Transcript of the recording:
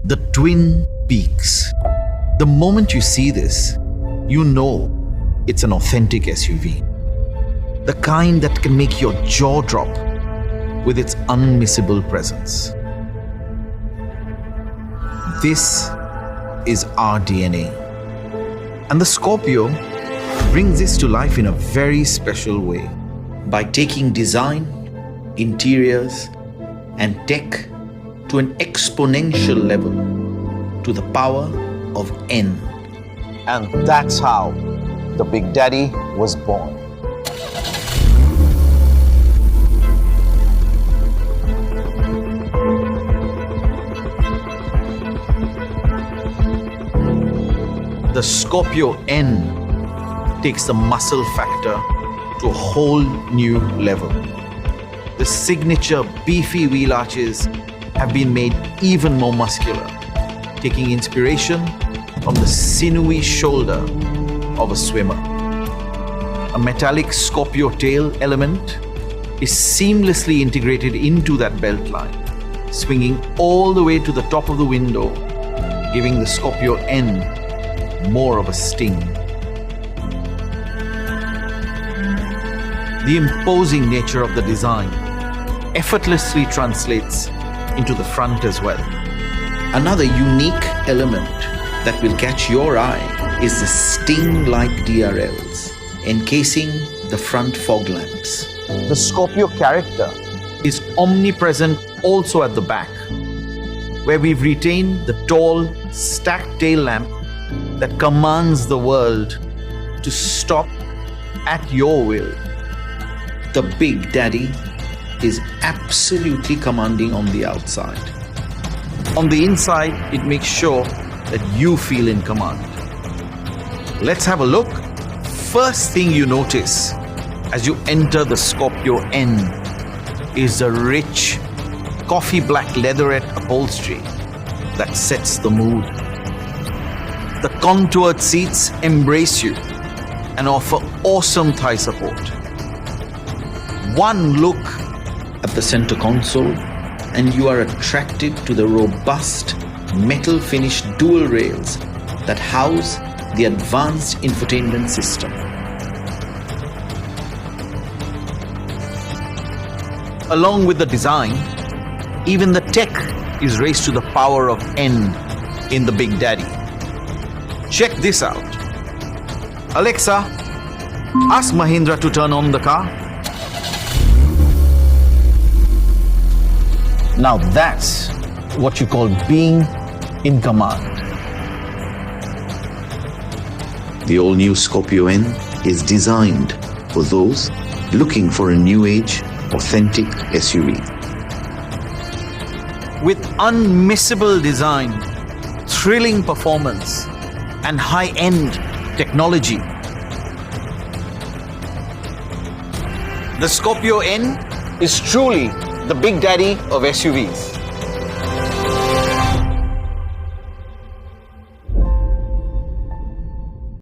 The twin peaks. The moment you see this, you know it's an authentic SUV. The kind that can make your jaw drop with its unmissable presence. This is our DNA. And the Scorpio brings this to life in a very special way by taking design, interiors, and tech to an exponential level to the power of N. And that's how the Big Daddy was born. The Scorpio N takes the muscle factor to a whole new level. The signature beefy wheel arches have been made even more muscular, taking inspiration from the sinewy shoulder of a swimmer. A metallic Scorpio tail element is seamlessly integrated into that belt line, swinging all the way to the top of the window, giving the Scorpio N more of a sting. The imposing nature of the design effortlessly translates into the front as well. Another unique element that will catch your eye is the sting-like DRLs encasing the front fog lamps. The Scorpio character Is omnipresent also at the back, where we've retained the tall, stacked tail lamp that commands the world to stop at your will. The Big Daddy is absolutely commanding on the outside. On the inside, it makes sure that you feel in command. Let's have a look. First thing you notice as you enter the Scorpio N is the rich, coffee black leatherette upholstery that sets the mood. The contoured seats embrace you and offer awesome thigh support. One look at the center console and you are attracted to the robust metal finished dual rails that house the advanced infotainment system. Along with the design, even the tech is raised to the power of N in the Big Daddy. Check this out. Alexa, ask Mahindra to turn on the car. Now that's what you call being in command. The all-new Scorpio N is designed for those looking for a new age, authentic SUV. With unmissable design, thrilling performance, and high-end technology, the Scorpio N is truly the Big Daddy of SUVs.